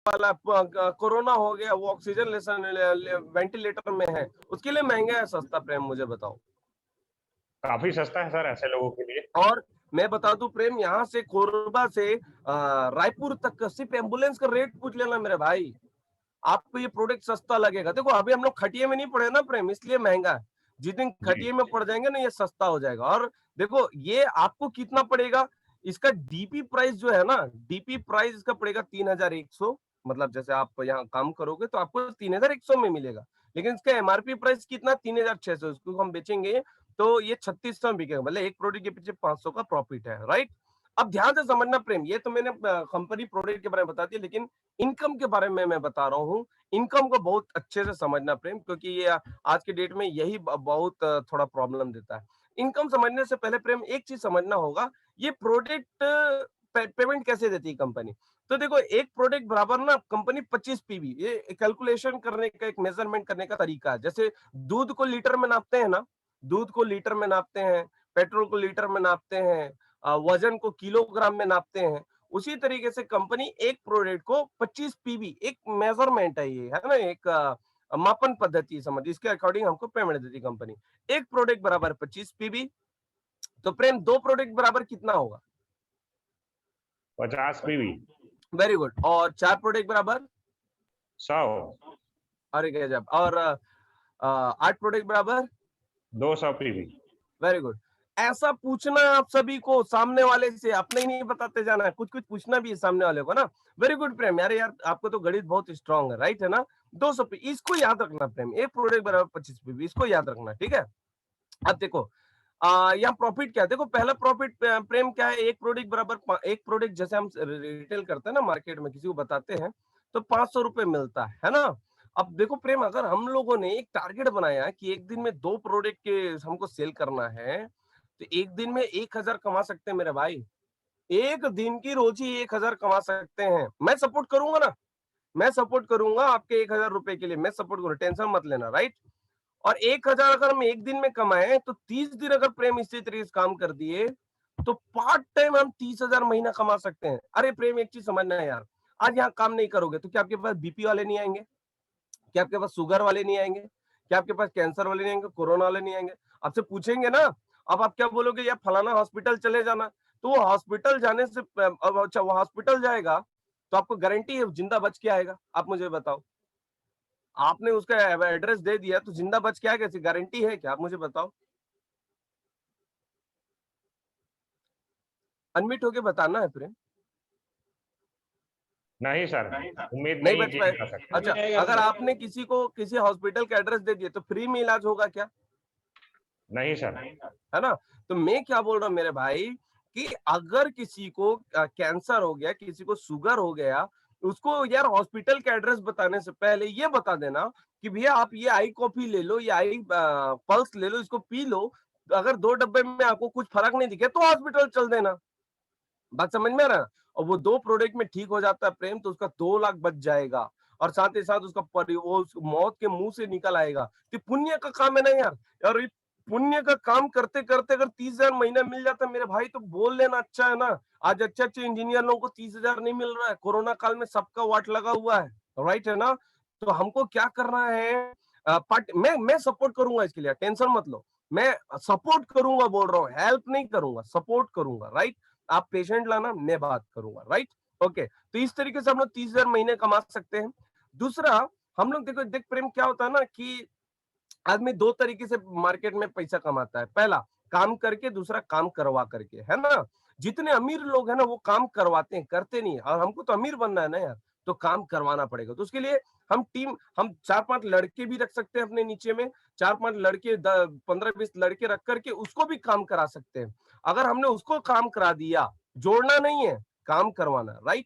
वाला कोरोना हो गया, वो ऑक्सीजन वेंटिलेटर में है, उसके लिए महंगा है सस्ता प्रेम, मुझे बताओ। काफी सस्ता है सर ऐसे लोगों के लिए। और मैं बता दूं प्रेम, यहाँ से कोरबा से रायपुर तक का सिर्फ एम्बुलेंस का रेट पूछ लेना मेरे भाई, आपको ये प्रोडक्ट सस्ता लगेगा। देखो अभी हम लोग खटिये में नहीं पड़े ना प्रेम, इसलिए महंगा है। जिस दिन खटिये में पड़ जाएंगे ना, ये सस्ता हो जाएगा। और देखो ये आपको कितना पड़ेगा, इसका डीपी प्राइस जो है ना, डीपी प्राइस इसका पड़ेगा 3100, मतलब जैसे आप यहाँ काम करोगे तो आपको 3100 में मिलेगा। लेकिन इसका एमआरपी प्राइस कितना, 3600, इसको हम बेचेंगे तो ये 3600 में बिकेगा, मतलब एक प्रोडक्ट के पीछे 500 का प्रॉफिट है, राइट। अब ध्यान से समझना प्रेम, ये तो मैंने कंपनी प्रोडक्ट के बारे में बता दिया, लेकिन इनकम के बारे में मैं बता रहा हूँ। इनकम को बहुत अच्छे से समझना प्रेम, क्योंकि ये आज के डेट में यही बहुत थोड़ा प्रॉब्लम देता है। इनकम समझने से पहले प्रेम एक चीज समझना होगा, ये प्रोडक्ट पेमेंट कैसे देती है कंपनी। तो देखो एक प्रोडक्ट बराबर ना कंपनी 25 पीवी, ये कैलकुलेशन करने का, एक मेजरमेंट करने का तरीका है। जैसे दूध को लीटर में नापते हैं ना, दूध को लीटर में नापते हैं, पेट्रोल को लीटर में नापते हैं, वजन को किलोग्राम में नापते हैं, उसी तरीके से कंपनी एक प्रोडक्ट को 25 पीवी, एक मेजरमेंट है, ये है ना, एक मापन पद्धति समझ, इसके अकॉर्डिंग हमको पेमेंट देती कंपनी। एक प्रोडक्ट बराबर 25 पीवी, तो प्रेम दो प्रोडक्ट बराबर कितना होगा, 50 पीवी। Very good. और चार प्रोडक्ट बराबर 100। अरे गजब। और 8 प्रोडक्ट बराबर 200 पीवी। Very good. ऐसा पूछना है आप सभी को सामने वाले से, अपने ही नहीं बताते जाना है, कुछ कुछ पूछना भी है सामने वाले को ना। वेरी गुड प्रेम, यार यार आपको तो गणित बहुत स्ट्रांग है, राइट है ना। 200 इसको याद रखना प्रेम, एक प्रोडक्ट बराबर 25 पीवी, इसको याद रखना, ठीक है। अब देखो यहाँ प्रॉफिट क्या है, देखो पहला प्रॉफिट प्रेम क्या है, एक प्रोडक्ट बराबर, एक प्रोडक्ट जैसे हम रिटेल करते हैं ना मार्केट में, किसी को बताते हैं तो 500 रुपए मिलता है ना। अब देखो प्रेम, अगर हम लोगों ने एक टारगेट बनाया कि एक दिन में 2 प्रोडक्ट के हमको सेल करना है, तो एक दिन में 1000 कमा सकते हैं मेरे भाई, एक दिन की रोजी 1000 कमा सकते हैं। मैं सपोर्ट करूंगा ना, मैं सपोर्ट करूंगा आपके 1000 रुपए के लिए, मैं सपोर्ट करूंगा, टेंशन मत लेना, राइट। और 1000 अगर हम एक दिन में कमाए तो 30 दिन अगर प्रेम इसी तरीके से काम कर दिए तो पार्ट टाइम हम 30,000 महीना कमा सकते हैं। अरे प्रेम एक चीज समझना है यार, आज यहाँ काम नहीं करोगे तो क्या आपके पास बीपी वाले नहीं आएंगे, क्या आपके पास शुगर वाले नहीं आएंगे, क्या आपके पास कैंसर वाले नहीं आएंगे, कोरोना वाले नहीं आएंगे। आपसे पूछेंगे ना, अब आप क्या बोलोगे, यार फलाना हॉस्पिटल चले जाना, तो वो हॉस्पिटल जाने से अब अच्छा वो हॉस्पिटल जाएगा तो आपको गारंटी है जिंदा बच के आएगा, आप मुझे बताओ। आपने उसका एड्रेस दे दिया तो जिंदा बच के आएगा, कैसी गारंटी है क्या, आप मुझे बताओ। अनम्यूट होके बताना है प्रेम। नहीं सर, उम्मीद नहीं नहीं बच की पाए। जा सकती। अच्छा, अगर आपने किसी को किसी हॉस्पिटल का एड्रेस दे दिया तो फ्री में इलाज होगा क्या, नहीं सर। है ना। तो मैं क्या बोल रहा हूँ मेरे भाई, कि अगर किसी को कैंसर हो गया, किसी को शुगर हो गया, उसको यार हॉस्पिटल का एड्रेस बताने से पहले ये बता देना कि भैया आप ये आई कॉफी ले लो, ये आई पल्स ले लो, इसको पी लो, अगर 2 डब्बे में आपको कुछ फर्क नहीं दिखे तो हॉस्पिटल चल देना। बात समझ में आ रहा है? और वो 2 प्रोडक्ट में ठीक हो जाता है प्रेम, तो उसका 2 लाख बच जाएगा, और साथ ही साथ उसका वो मौत के मुंह से निकल आएगा। तो पुण्य का काम है ना यार। और ये पुण्य का काम करते करते अगर 30,000 महीना मिल जाता है मेरे भाई, तो बोल लेना अच्छा है ना। आज अच्छे अच्छे इंजीनियर लोगों को 30,000 नहीं मिल रहा है, कोरोना काल में सबका वाट लगा हुआ है, राइट है ना। तो हमको क्या करना है, मैं सपोर्ट करूंगा इसके लिए, टेंशन मत लो। मैं सपोर्ट करूंगा, बोल रहा हूँ, हेल्प नहीं करूंगा, सपोर्ट करूंगा, राइट। आप पेशेंट लाना, मैं बात करूंगा, राइट। ओके, तो इस तरीके से हम लोग 30,000 महीने कमा सकते हैं। दूसरा, हम लोग देखो देख प्रेम क्या होता है ना, कि आदमी 2 तरीके से मार्केट में पैसा कमाता है, पहला काम करके, दूसरा काम करवा करके, है ना। जितने अमीर लोग हैं ना वो काम करवाते हैं, करते नहीं है। और हमको तो अमीर बनना है ना यार, तो काम करवाना पड़ेगा। तो उसके लिए हम 4-5 लड़के भी रख सकते हैं अपने नीचे में, 4-5 लड़के, 15-20 लड़के रख करके उसको भी काम करा सकते हैं। अगर हमने उसको काम करा दिया, जोड़ना नहीं है, काम करवाना, राइट।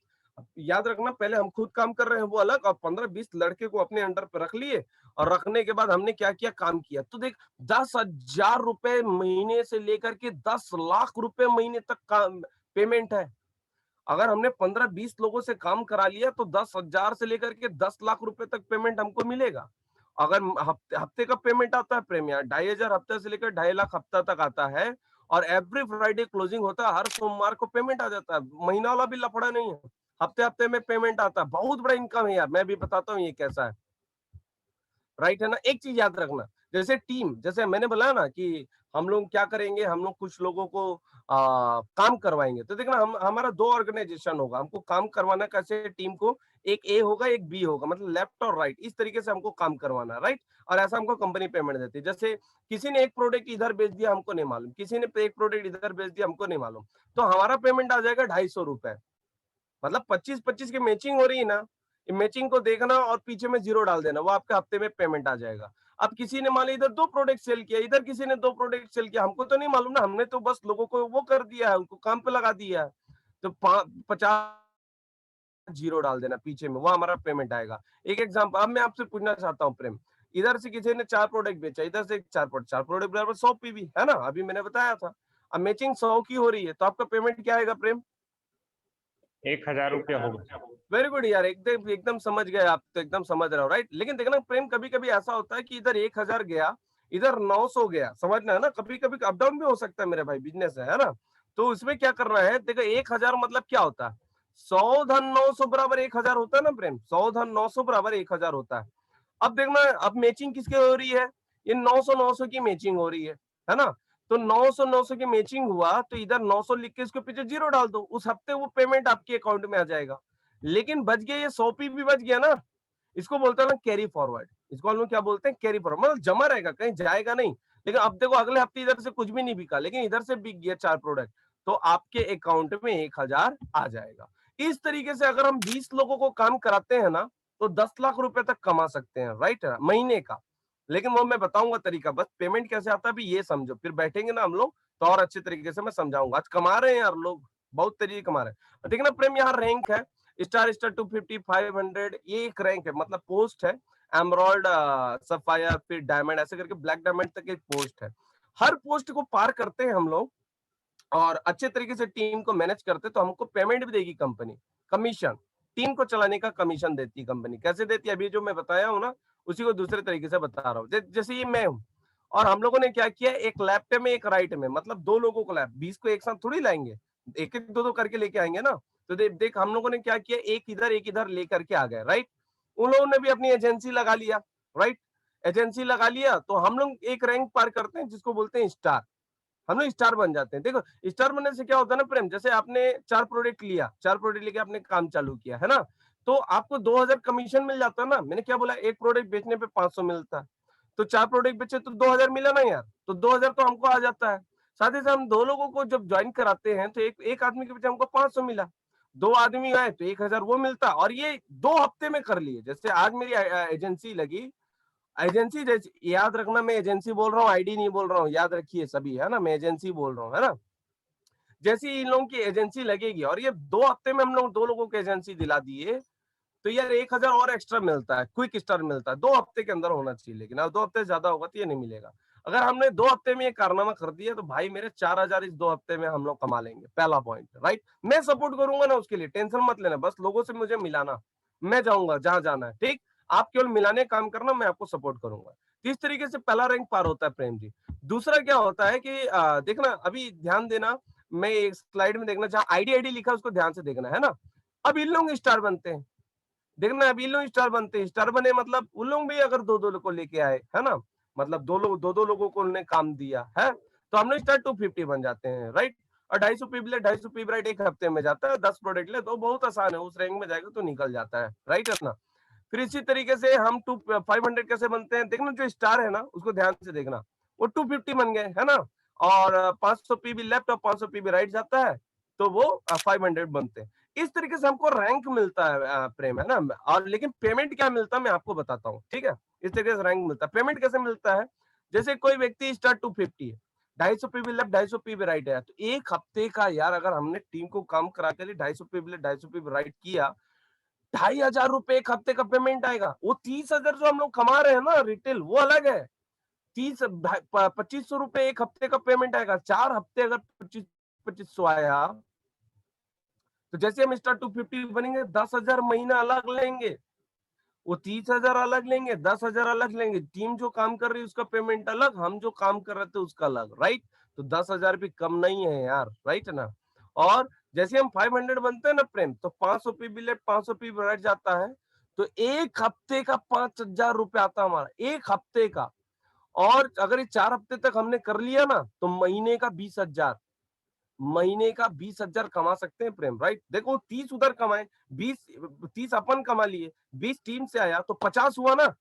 याद रखना, पहले हम खुद काम कर रहे हैं वो अलग, और 15-20 लड़के को अपने अंडर पे रख लिए, और रखने के बाद हमने क्या किया, काम किया। तो देख 10,000 रुपए महीने से लेकर के 10 लाख रुपए महीने तक काम पेमेंट है। अगर हमने 15-20 लोगों से काम करा लिया तो 10,000 से लेकर के 10 लाख रुपए तक पेमेंट हमको मिलेगा। अगर हफ्ते हफ्ते का पेमेंट आता है प्रेम यार, 2,500 हफ्ते से लेकर 2.5 लाख हफ्ता तक आता है, और एवरी फ्राइडे क्लोजिंग होता है, हर सोमवार को पेमेंट आ जाता है, महीना वाला भी लफड़ा नहीं है। हफ्ते हफ्ते में पेमेंट आता है, बहुत बड़ा इनकम है यार, मैं भी बताता हूँ ये कैसा है, राइट है ना। एक चीज याद रखना, जैसे टीम, जैसे मैंने बोला ना कि हम लोग क्या करेंगे, हम लोग कुछ लोगों को काम करवाएंगे, तो देखना हम हमारा दो ऑर्गेनाइजेशन होगा, हमको काम करवाना कैसे टीम को, एक ए होगा एक बी होगा, मतलब लेफ्ट और राइट, इस तरीके से हमको काम करवाना है, राइट। और ऐसा हमको कंपनी पेमेंट देती है। जैसे किसी ने एक प्रोडक्ट इधर बेच दिया, हमको नहीं मालूम, किसी ने एक प्रोडक्ट इधर बेच दिया, हमको नहीं मालूम, तो हमारा पेमेंट आ जाएगा 250 रुपए, मतलब 25-25 की मैचिंग हो रही है ना, मैचिंग को देखना और पीछे में जीरो डाल देना, वो आपके हफ्ते में पेमेंट आ जाएगा। अब किसी ने मान ली इधर दो प्रोडक्ट सेल किया, इधर किसी ने दो प्रोडक्ट सेल किया, हमको तो नहीं मालूम ना, हमने तो बस लोगों को वो कर दिया है, उनको काम पे लगा दिया है, तो 50 जीरो डाल देना पीछे में, वो हमारा पेमेंट आएगा। एक एग्जांपल अब मैं आपसे पूछना चाहता हूँ प्रेम, इधर से किसी ने 4 प्रोडक्ट बेचा, इधर से 4 प्रोडक्ट बराबर 100 पीवी है ना, अभी मैंने बताया था। अब मैचिंग 100 की हो रही है, तो आपका पेमेंट क्या आएगा प्रेम? 1000 रुपया होगा। वेरी गुड यार, एकदम एकदम समझ गए आप, तो एकदम समझ रहे हो, राइट। लेकिन देखना प्रेम, कभी कभी ऐसा होता है कि इधर 1000 गया, इधर 900 गया, समझना है ना, कभी कभी अप डाउन भी हो सकता है मेरे भाई, बिजनेस है ना। तो उसमें क्या करना है, देखो 1000 मतलब क्या होता है, 100 धन 900 बराबर 1000 होता है ना प्रेम, 100 धन 900 बराबर 1000 होता है। अब देखना, अब मैचिंग किसकी हो रही है, ये 900 की मैचिंग हो रही है ना। तो 900 की मैचिंग हुआ, तो इधर 900 लिख के इसके पीछे जीरो डाल दो, उस हफ्ते वो पेमेंट आपके अकाउंट में आ जाएगा। लेकिन बच गया, ये 100 पी भी बच गया ना, इसको बोलते हैं ना कैरी फॉरवर्ड, इसको हम लोग क्या बोलते हैं, कैरी फॉरवर्ड, मतलब जमा रहेगा, कहीं जाएगा नहीं। लेकिन अब देखो अगले हफ्ते इधर से कुछ भी नहीं बिका, लेकिन इधर से बिक गया 4 प्रोडक्ट, तो आपके अकाउंट में 1000 आ जाएगा। इस तरीके से अगर हम 20 लोगों को काम कराते हैं ना, तो 10 लाख रुपए तक कमा सकते हैं, राइट, महीने का। लेकिन वो मैं बताऊंगा तरीका, बस पेमेंट कैसे आता है अभी ये समझो, फिर बैठेंगे ना हम लोग, तो और अच्छे तरीके से मैं समझाऊंगा। आज कमा रहे हैं यार लोग, बहुत तरीके कमा रहे हैं। देखना प्रेम, यहाँ रैंक है, स्टार स्टार 250 500, ये एक रैंक है, मतलब पोस्ट है, एमरॉल्ड, सफायर, फिर डायमंड, ऐसे करके ब्लैक डायमंड तक एक पोस्ट है। हर पोस्ट को पार करते हैं हम लोग और अच्छे तरीके से टीम को मैनेज करते, तो हमको पेमेंट भी देगी कंपनी, कमीशन, टीम को चलाने का कमीशन देती है कंपनी। कैसे देती है, अभी जो मैं बताया हूँ ना, उसी को दूसरे तरीके से बता रहा हूँ। जैसे ये मैं हूँ, और हम लोगों ने क्या किया, एक लेफ्ट में एक राइट में, मतलब दो लोगों को, लेफ्ट 20 को एक साथ थोड़ी लाएंगे, एक एक दो दो करके लेके आएंगे ना। तो देख हम लोगों ने क्या किया, एक इधर लेकर के आ गए, राइट। उन लोगों ने भी अपनी एजेंसी लगा लिया, राइट, एजेंसी लगा लिया, तो हम लोग एक रैंक पार करते हैं जिसको बोलते हैं स्टार, हम लोग स्टार बन जाते हैं। देखो स्टार बनने से क्या होता है ना प्रेम, जैसे आपने 4 प्रोडक्ट लिया, 4 प्रोडक्ट लेके आपने काम चालू किया है ना, तो आपको 2000 कमीशन मिल जाता है ना। मैंने क्या बोला, एक प्रोडक्ट बेचने पे 500 मिलता है, तो 4 प्रोडक्ट बेचे तो 2000 मिला ना यार, तो 2000 तो हमको आ जाता है। साथ ही साथ हम दो लोगों को जब ज्वाइन कराते हैं, तो एक एक आदमी के पीछे हमको 500 मिला, दो आदमी आए तो 1000 वो मिलता, और ये 2 हफ्ते में कर लिए। जैसे आज मेरी एजेंसी लगी, एजेंसी जैसे, याद रखना मैं एजेंसी बोल रहा हूँ, आईडी नहीं बोल रहा हूँ, याद रखिए सभी, है ना, मैं एजेंसी बोल रहा हूँ, है ना। जैसे ही इन लोगों की एजेंसी लगेगी, और ये 2 हफ्ते में हम लोग दो लोगों को एजेंसी दिला दिए, तो यार 1000 और एक्स्ट्रा मिलता है, क्विक स्टार मिलता है, 2 हफ्ते के अंदर होना चाहिए, लेकिन अब 2 हफ्ते से ज्यादा होगा तो ये नहीं मिलेगा। अगर हमने 2 हफ्ते में ये कारनामा कर दिया, तो भाई मेरे 4000 इस 2 हफ्ते में हम लोग कमा लेंगे, पहला पॉइंट, राइट। मैं सपोर्ट करूंगा ना, उसके लिए टेंशन मत लेना, बस लोगों से मुझे मिलाना, मैं जाऊंगा जहां जाना है, ठीक। आप केवल मिलाने काम करना, मैं आपको सपोर्ट करूंगा। तो इस तरीके से पहला रैंक पार होता है प्रेम जी। दूसरा क्या होता है कि देखना, अभी ध्यान देना, मैं एक स्लाइड में देखना, जहां आईडी आईडी लिखा है उसको ध्यान से देखना, है ना। अब इन लोग स्टार बनते हैं, देखना अभी लोग स्टार बनते हैं, स्टार बने मतलब उन लोग भी अगर दो दो लोग को लेके आए, है ना, मतलब दो दो लोगों को उन्होंने काम दिया है, तो हम लोग स्टार 250 बन जाते हैं, राइट। और 250 पीप ले, 250 पीप राइट, एक हफ्ते में जाता है, 10 प्रोडक्ट ले तो बहुत आसान है, उस रैंक में जाएगा तो निकल जाता है, राइट है ना। फिर इसी तरीके से हम 500 कैसे बनते हैं, देखना जो स्टार है ना उसको ध्यान से देखना, वो 250 बन गए, है ना। और 500 पीबी लेफ्ट और 500 पीबी राइट जाता है, तो वो 500 बनते हैं। इस तरीके से हमको रैंक मिलता है प्रेम, है ना। और लेकिन पेमेंट क्या मिलता है मैं आपको बताता हूँ, ठीक है। इस तरीके से रैंक मिलता है, पेमेंट कैसे मिलता है, जैसे कोई व्यक्ति स्टार 250 है, 250 पीबी लेफ्ट 250 पीबी राइट है, तो एक हफ्ते का यार अगर हमने टीम को काम करा के लिए 250 पीबी लेफ्ट 250 पीबी राइट किया, 2500 रुपए एक हफ्ते का पेमेंट आएगा। वो 30,000 जो हम लोग कमा रहे हैं ना रिटेल, वो अलग है। 2500 रुपए एक हफ्ते का पेमेंट आएगा, 4 हफ्ते अगर 2500 आया, तो जैसे हम स्टार 250 बनेंगे, 10,000 महीना अलग लेंगे, वो 30,000 अलग लेंगे, 10,000 अलग लेंगे, टीम जो काम कर रही है उसका पेमेंट अलग, हम जो काम कर रहे थे उसका अलग, राइट। तो 10,000 भी कम नहीं है यार, राइट ना। और जैसे हम 500 बनते हैं ना प्रेम, तो 500 पी बिलेट 500 पी बैठ जाता है, तो एक हफ्ते का 5,000 रुपए आता है हमारा, एक हफ्ते का। और अगर ये 4 हफ्ते तक हमने कर लिया ना, तो महीने का 20,000, महीने का 20,000 कमा सकते हैं प्रेम, राइट? देखो 30 उधर कमाए, 20 30 अपन कमा लिए, 20 टीम से आया तो 50 हुआ ना।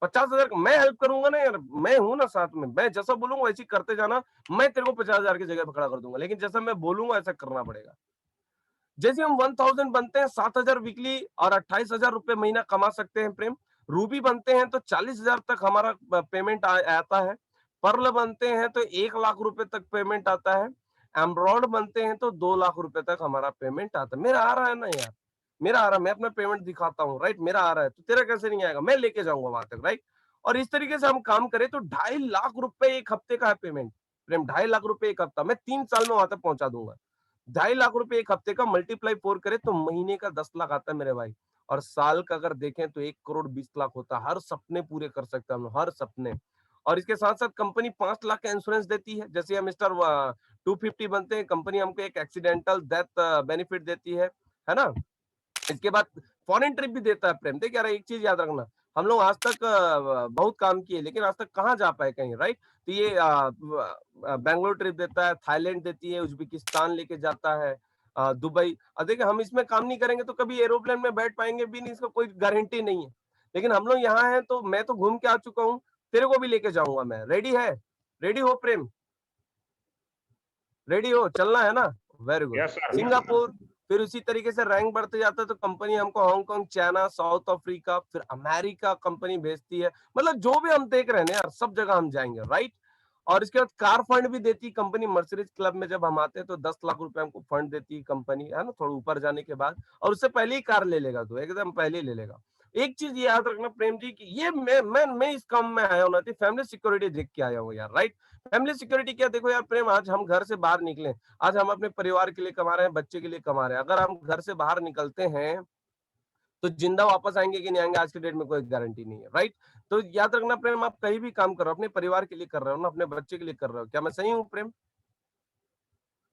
50,000 मैं हेल्प करूंगा ना यार, मैं हूं ना साथ में, मैं जैसा बोलूंगा वैसे ही करते जाना। मैं तेरे को 50,000 की जगह पे खड़ा कर दूंगा, लेकिन जैसा मैं बोलूंगा ऐसा करना पड़ेगा। जैसे हम 1000 बनते हैं, 7,000 वीकली और 28,000 रुपए महीना कमा सकते हैं प्रेम। रूबी बनते हैं तो 40,000 तक हमारा पेमेंट आता है। पर्ल बनते हैं तो 1 लाख रुपए तक पेमेंट आता है। एमरॉड बनते हैं तो 2 लाख रुपए तक हमारा पेमेंट आता है। मेरा आ रहा है ना यार, मेरा आ रहा है, मैं अपना पेमेंट दिखाता हूँ, राइट? मेरा आ रहा है तो तेरा कैसे नहीं आएगा? मैं लेके जाऊंगा वहां तक, राइट? और इस तरीके से हम काम करें तो 2.5 लाख रुपए एक हफ्ते का है पेमेंट प्रेम। 2.5 लाख रुपए एक हफ्ता, मैं 3 साल में वहां तक पहुंचा दूंगा। 2.5 लाख रुपए एक हफ्ते का मल्टीप्लाई 4 करे तो महीने का 10 लाख आता है मेरे भाई। और साल का अगर देखें तो 1,20,00,000 होता है। हर सपने पूरे कर सकते हैं हम लोग, हर सपने। और इसके साथ साथ कंपनी 5 लाख का इंश्योरेंस देती है। जैसे हम मिस्टर 250 बनते हैं, कंपनी हमको एक एक्सीडेंटल डेथ बेनिफिट देती है ना? इसके बाद फॉरेन ट्रिप भी देता है प्रेम। देख यार, एक चीज याद रखना, हम लोग आज तक बहुत काम किए, लेकिन आज तक कहाँ जा पाए कहीं, राइट? तो ये बैंगलोर ट्रिप देता है, थाईलैंड देती है, उज्बेकिस्तान लेके जाता है, दुबई। देखिए हम इसमें काम नहीं करेंगे तो कभी एरोप्लेन में बैठ पाएंगे भी नहीं, इसका कोई गारंटी नहीं है। लेकिन हम लोग यहाँ हैं तो मैं तो घूम के आ चुका हूँ, तेरे को भी लेके जाऊंगा मैं। रेडी है? रेडी हो प्रेम? रेडी हो? चलना है ना? Very good. Yes sir. Singapore, फिर उसी तरीके से रैंक बढ़ते जाता है तो कंपनी हमको हांगकांग, चाइना, साउथ अफ्रीका, फिर अमेरिका कंपनी भेजती है। मतलब जो भी हम देख रहे हैं ना यार, सब जगह हम जाएंगे, राइट? और इसके बाद कार फंड भी देती है कंपनी। मर्सिडीज क्लब में जब हम आते हैं तो 10 लाख रुपए हमको फंड देती है कंपनी, है ना, थोड़ा ऊपर जाने के बाद। और उससे पहले ही कार ले लेगा, तो एकदम पहले ही ले लेगा। एक चीज याद रखना प्रेम जी की, ये मैं इस काम में आया हूँ ना, फैमिली सिक्योरिटी देख के आया हूँ यार, राइट? फैमिली सिक्योरिटी क्या, देखो यार प्रेम, आज हम घर से बाहर निकले, आज हम अपने परिवार के लिए कमा रहे हैं, बच्चे के लिए कमा रहे हैं। अगर हम घर से बाहर निकलते हैं तो जिंदा वापस आएंगे कि नहीं आएंगे, आज के डेट में कोई गारंटी नहीं है, राइट? तो याद रखना प्रेम, आप कहीं भी काम कर रहे हो अपने परिवार के लिए कर रहे हो ना, अपने बच्चे के लिए कर रहे हो। क्या मैं सही हूँ Prem?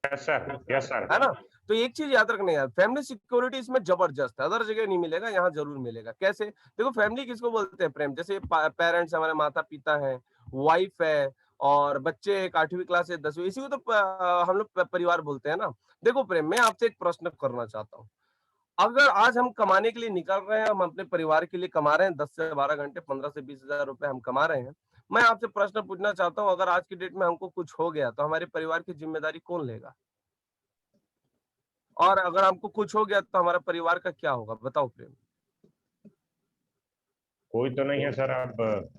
Yes sir. Yes sir. है ना? तो एक चीज याद रखना यार, फैमिली सिक्योरिटी इसमें जबरदस्त है, अदर जगह नहीं मिलेगा, यहाँ जरूर मिलेगा। कैसे? देखो फैमिली किसको बोलते हैं प्रेम? जैसे पेरेंट्स, हमारे माता पिता हैं, वाइफ है, और बच्चे एक 8वीं क्लास से 10वीं, इसी को तो हम लोग परिवार बोलते हैं ना। देखो प्रेम, मैं आपसे एक प्रश्न करना चाहता हूँ। अगर आज हम कमाने के लिए निकल रहे हैं, हम अपने परिवार के लिए कमा रहे हैं, 10 से 12 घंटे, 15 से 20,000 रुपए हम कमा रहे हैं। मैं आपसे प्रश्न पूछना चाहता हूँ, अगर आज की डेट में हमको कुछ हो गया तो हमारे परिवार की जिम्मेदारी कौन लेगा? और अगर हमको कुछ हो गया तो हमारा परिवार का क्या होगा? बताओ प्रेम। कोई तो नहीं है सर, अब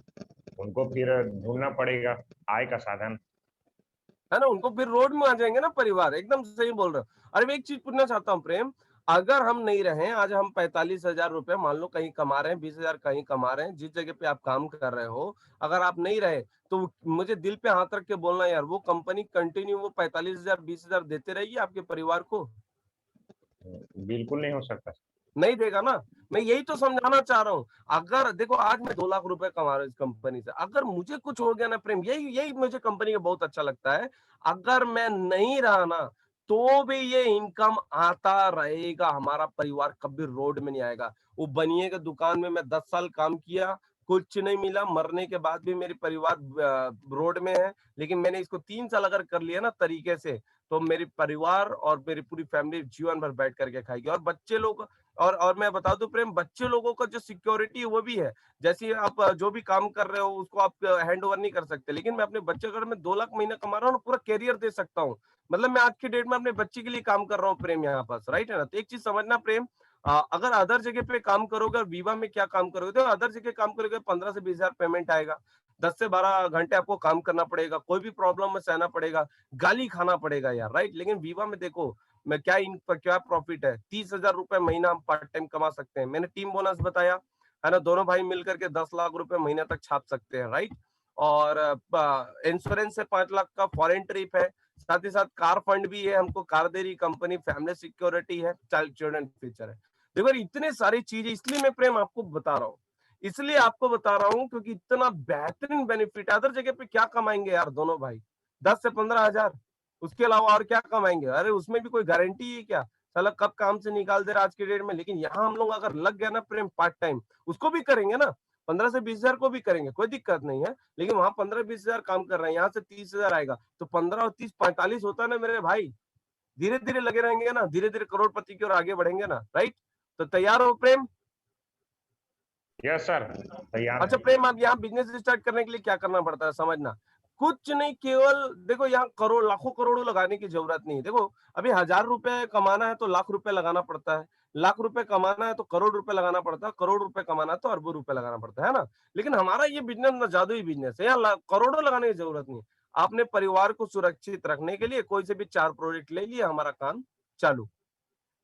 उनको फिर ढूंढना पड़ेगा आय का साधन। है ना? उनको फिर रोड में आ जाएंगे ना परिवार। एकदम सही बोल रहे हो। अरे मैं एक चीज पूछना चाहता हूँ प्रेम, अगर हम नहीं रहे, आज हम 45,000 रुपए मान लो कहीं कमा रहे हैं, 20,000 कहीं कमा रहे हैं, जिस जगह पे आप काम कर रहे हो, अगर आप नहीं रहे तो मुझे दिल पे हाथ रख के बोलना यार, वो कंपनी कंटिन्यू वो 45,000 20,000 देते रहेगी आपके परिवार को? बिल्कुल नहीं हो सकता। नहीं देगा ना। मैं यही तो समझाना चाह रहा हूँ। अगर देखो आज मैं 2 लाख रुपए कमा रहा हूँ इस कंपनी से, अगर मुझे कुछ हो गया ना प्रेम, यही यही मुझे कंपनी का बहुत अच्छा लगता है। अगर मैं नहीं रहा ना, तो भी ये इनकम आता रहेगा, हमारा परिवार कभी रोड में नहीं आएगा। वो बनिए के दुकान में मैं 10 साल काम किया, कुछ नहीं मिला, मरने के बाद भी मेरी परिवार रोड में है। लेकिन मैंने इसको 3 साल अगर कर लिया ना तरीके से, तो मेरी परिवार और मेरी पूरी फैमिली जीवन भर बैठ करके खाएगी। और बच्चे लोग, और मैं बता दूं प्रेम, बच्चे लोगों का जो सिक्योरिटी है वो भी है। जैसे आप जो भी काम कर रहे हो उसको आप हैंड ओवर नहीं कर सकते, लेकिन मैं अपने बच्चे, अगर मैं 2 लाख महीना कमा रहा हूँ ना, पूरा कैरियर दे सकता हूँ। मतलब मैं आज की डेट में अपने बच्चे के लिए काम कर रहा हूँ प्रेम, यहाँ पास, राइट है ना? तो एक चीज समझना प्रेम, अगर अदर जगह पे काम करोगे और विवा में क्या काम करोगे, तो अदर जगह काम करोगे 15 से 20,000 पेमेंट आएगा, 10 से 12 घंटे आपको काम करना पड़ेगा, कोई भी प्रॉब्लम में सहना पड़ेगा, गाली खाना पड़ेगा यार, राइट? लेकिन विवा में देखो, मैं क्या इन पर क्या प्रॉफिट है, 30,000 रुपए महीना हम पार्ट टाइम कमा सकते हैं। मैंने टीम बोनस बताया, है ना? दोनों भाई मिलकर के 10 लाख रुपए महीने तक छाप सकते हैं, राइट? और इंश्योरेंस से 5 लाख का फॉरेन ट्रिप है, साथ ही साथ कार फंड भी है, हमको कार दे रही कंपनी, फैमिली सिक्योरिटी है, चाइल्ड चिल्ड्रन फ्यूचर है। देखो यार, इतने सारी चीजें, इसलिए मैं प्रेम आपको बता रहा हूँ, इसलिए आपको बता रहा हूँ क्योंकि इतना बेहतरीन बेनिफिट है। अदर जगह पे क्या कमाएंगे यार दोनों भाई? 10 से 15,000, उसके अलावा और क्या कमाएंगे? अरे उसमें भी कोई गारंटी है क्या? साला कब काम से निकाल दे रहा आज के डेट में। लेकिन यहाँ हम लोग अगर लग गया ना प्रेम पार्ट टाइम, उसको भी करेंगे ना, 15 से 20,000 को भी करेंगे, कोई दिक्कत नहीं है। लेकिन वहां 15-20,000 काम कर रहे हैं, यहाँ से 30,000 आएगा, तो 15 और 30 45 होता है ना मेरे भाई। धीरे धीरे लगे रहेंगे ना, धीरे धीरे करोड़पति की ओर आगे बढ़ेंगे ना, राइट? तो तैयार हो प्रेम? यस सर, तैयार अच्छा है। प्रेम, आप यहाँ बिजनेस स्टार्ट करने के लिए क्या करना पड़ता है समझना। कुछ नहीं, केवल देखो यहाँ करोड़ लाखों करोड़ों लगाने की जरूरत नहीं है। देखो अभी 1,000 रुपए कमाना है तो लाख रुपए लगाना पड़ता है, लाख रुपए कमाना है तो करोड़ रुपए लगाना पड़ता है, करोड़ रुपए कमाना है तो अरबों रुपए लगाना पड़ता है ना। लेकिन हमारा ये बिजनेस ना जादुई बिजनेस है, यहाँ करोड़ों लगाने की जरूरत नहीं है। आपने परिवार को सुरक्षित रखने के लिए कोई से भी 4 प्रोडक्ट ले लिया, हमारा काम चालू।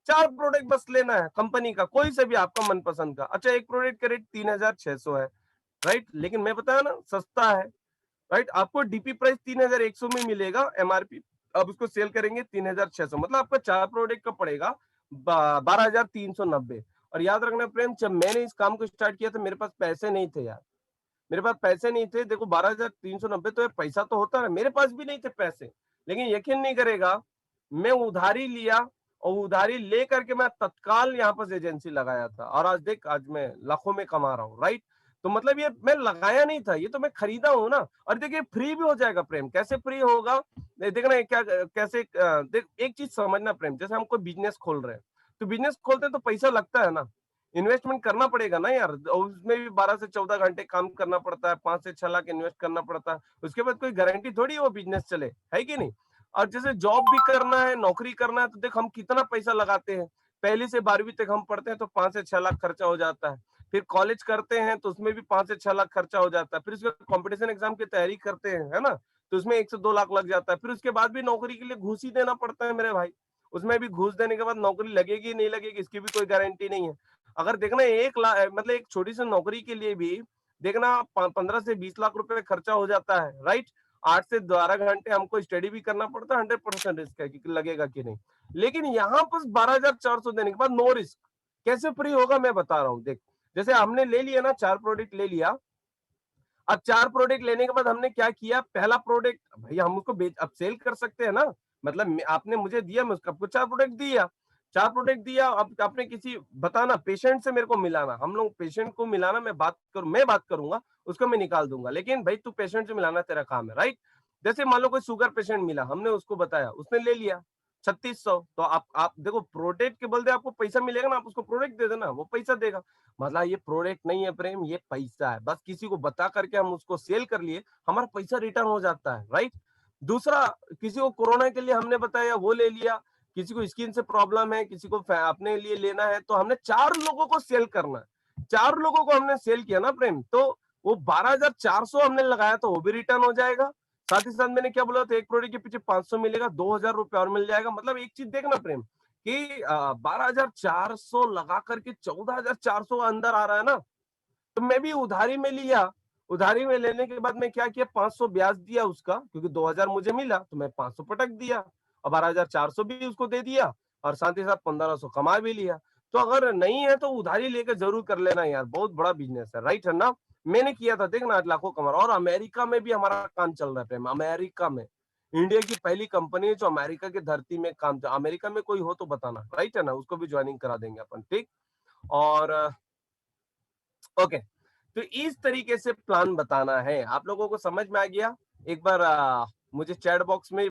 4 प्रोडक्ट बस लेना है कंपनी का, कोई से भी आपका मनपसंद का। अच्छा एक प्रोडक्ट का रेट 3,600 है, राइट? लेकिन मैं बताया ना सस्ता है, राइट? आपको डीपी प्राइस 3,100 में मिलेगा, एमआरपी अब उसको सेल करेंगे 3,600, मतलब आपका 4 प्रोडक्ट का पड़ेगा 12,390। और याद रखना प्रेम, जब मैंने इस काम को स्टार्ट किया था मेरे पास पैसे नहीं थे यार, मेरे पास पैसे नहीं थे। देखो 12,390 तो पैसा तो होता है, मेरे पास भी नहीं थे पैसे। लेकिन यकीन नहीं करेगा, मैं उधारी लिया और उधारी ले करके मैं तत्काल यहाँ पर एजेंसी लगाया था, और आज देख आज मैं लाखों में कमा रहा हूँ, राइट? तो मतलब ये मैं लगाया नहीं था, ये तो मैं खरीदा हूँ ना। और देखिए फ्री भी हो जाएगा प्रेम, कैसे फ्री होगा? देखना ये क्या कैसे देख, एक चीज समझना प्रेम, जैसे हम कोई बिजनेस खोल रहे हैं, तो बिजनेस खोलते हैं तो पैसा लगता है ना, इन्वेस्टमेंट करना पड़ेगा ना यार। और उसमें भी 12 से 14 घंटे काम करना पड़ता है, 5 से 6 लाख इन्वेस्ट करना पड़ता है। उसके बाद कोई गारंटी थोड़ी है वो बिजनेस चले, है कि नहीं? और जैसे जॉब भी करना है, नौकरी करना है, तो देख हम कितना पैसा लगाते हैं। पहली से 12वीं तक हम पढ़ते हैं तो 5 से 6 लाख खर्चा हो जाता है। फिर कॉलेज करते हैं तो उसमें भी 5 से 6 लाख खर्चा हो जाता है। फिर उसके कंपटीशन एग्जाम की तैयारी करते हैं, है ना? तो उसमें 1 से 2 लाख लग जाता है। फिर उसके बाद भी नौकरी के लिए घूस ही देना पड़ता है मेरे भाई। उसमें भी घूस देने के बाद नौकरी लगेगी नहीं लगेगी इसकी भी कोई गारंटी नहीं है। अगर देखना 1 लाख मतलब एक छोटी सी नौकरी के लिए भी देखना 15 से 20 लाख रुपए खर्चा हो जाता है, राइट? 8 से 12 घंटे हमको स्टडी भी करना पड़ता है, 100% रिस्क है कि लगेगा कि नहीं। लेकिन यहाँ पर 12,400 देने के बाद नो रिस्क, कैसे फ्री होगा मैं बता रहा हूँ। देख जैसे हमने ले लिया ना, 4 प्रोडक्ट ले लिया। अब 4 प्रोडक्ट लेने के बाद हमने क्या किया, पहला प्रोडक्ट भैया हम उसको बेच अब सेल कर सकते हैं ना। मतलब आपने मुझे दिया, मैं आपको 4 प्रोडक्ट दिया, 4 प्रोडक्ट दिया। अब आपने किसी बताना पेशेंट से मेरे को मिलाना, हम लोग पेशेंट को मिलाना, मैं बात करूंगा, उसको मैं निकाल दूंगा। लेकिन भाई तू पेशेंट से मिलाना तेरा काम है, राइट? जैसे मान लो कोई शुगर पेशेंट मिला, हमने उसको बताया, उसने ले लिया 3600। तो आप देखो प्रोडक्ट के बदले आपको पैसा मिलेगा ना, आप उसको प्रोडक्ट दे देना, वो पैसा देगा। मतलब ये प्रोडक्ट नहीं है प्रेम, ये पैसा है। बस किसी को बता करके हम उसको सेल कर लिए, हमारा पैसा रिटर्न हो जाता है, राइट? दूसरा, किसी को कोरोना के लिए हमने बताया, वो ले लिया। किसी को स्किन से प्रॉब्लम है, किसी को अपने लिए लेना है, तो हमने 4 लोगों को सेल करना है। 4 लोगों को हमने सेल किया ना प्रेम, तो वो 12,400 हमने लगाया तो वो भी रिटर्न हो जाएगा। साथ ही साथ मैंने क्या बोला था, एक प्रोडक्ट के पीछे 500 मिलेगा, 2,000 रुपए और मिल जाएगा। मतलब एक चीज देखना प्रेम कि 12,400 लगा करके 14,400 अंदर आ रहा है ना। तो मैं भी उधारी में लिया, उधारी में लेने के बाद मैं क्या किया, 500 ब्याज दिया उसका, क्योंकि 2,000 मुझे मिला तो मैं 500 पटक दिया, और 12,400 भी उसको दे दिया, और साथ ही साथ 1,500 कमा भी लिया। तो अगर नहीं है तो उधारी लेकर जरूर कर लेना यार, बहुत बड़ा बिजनेस है, राइट है ना? मैंने किया था, देखना आज लाखों कमा रहा हूं। और अमेरिका में भी हमारा काम चल रहा है प्रेम, अमेरिका में। इंडिया की पहली कंपनी है जो अमेरिका की धरती में काम, अमेरिका में कोई हो तो बताना, राइट है ना? उसको भी ज्वाइनिंग करा देंगे अपन, ठीक? और ओके, तो इस तरीके से प्लान बताना है। आप लोगों को समझ में आ गया? एक बार मुझे चैट बॉक्स में